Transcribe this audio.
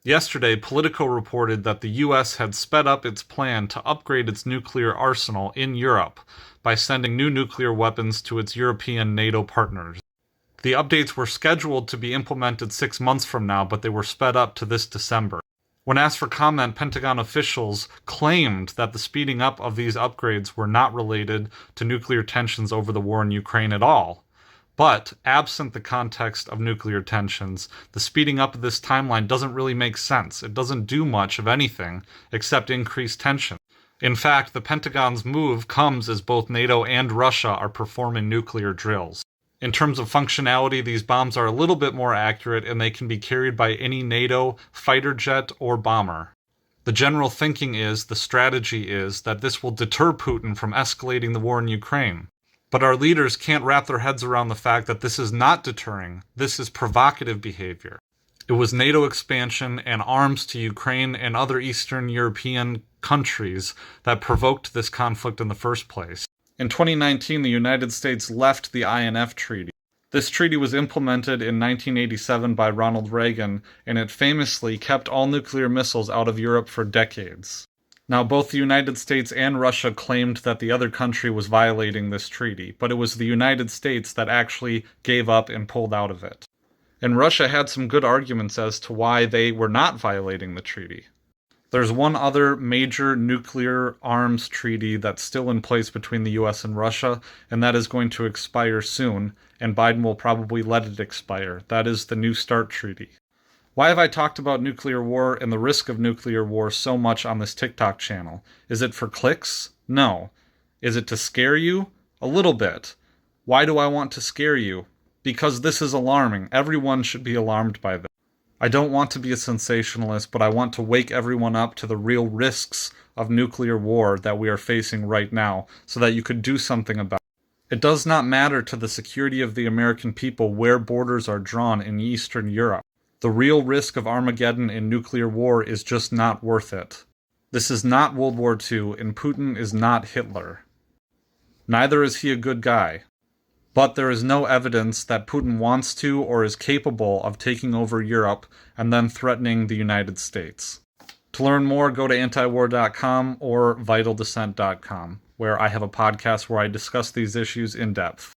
Yesterday, Politico reported that the US had sped up its plan to upgrade its nuclear arsenal in Europe by sending new nuclear weapons to its European NATO partners. The updates were scheduled to be implemented 6 months from now, but they were sped up to this December. When asked for comment, Pentagon officials claimed that the speeding up of these upgrades were not related to nuclear tensions over the war in Ukraine at all. But, absent the context of nuclear tensions, the speeding up of this timeline doesn't really make sense. It doesn't do much of anything except increase tension. In fact, the Pentagon's move comes as both NATO and Russia are performing nuclear drills. In terms of functionality, these bombs are a little bit more accurate and they can be carried by any NATO fighter jet or bomber. The general thinking is, the strategy is, that this will deter Putin from escalating the war in Ukraine. But our leaders can't wrap their heads around the fact that this is not deterring, this is provocative behavior. It was NATO expansion and arms to Ukraine and other Eastern European countries that provoked this conflict in the first place. In 2019, the United States left the INF Treaty. This treaty was implemented in 1987 by Ronald Reagan, and it famously kept all nuclear missiles out of Europe for decades. Now, both the United States and Russia claimed that the other country was violating this treaty, but it was the United States that actually gave up and pulled out of it. And Russia had some good arguments as to why they were not violating the treaty. There's one other major nuclear arms treaty that's still in place between the US and Russia, and that is going to expire soon, and Biden will probably let it expire. That is the New START Treaty. Why have I talked about nuclear war and the risk of nuclear war so much on this TikTok channel? Is it for clicks? No. Is it to scare you? A little bit. Why do I want to scare you? Because this is alarming. Everyone should be alarmed by this. I don't want to be a sensationalist, but I want to wake everyone up to the real risks of nuclear war that we are facing right now, so that you could do something about it. It does not matter to the security of the American people where borders are drawn in Eastern Europe. The real risk of Armageddon in nuclear war is just not worth it. This is not World War II, and Putin is not Hitler. Neither is he a good guy. But there is no evidence that Putin wants to or is capable of taking over Europe and then threatening the United States. To learn more, go to antiwar.com or vitaldescent.com, where I have a podcast where I discuss these issues in depth.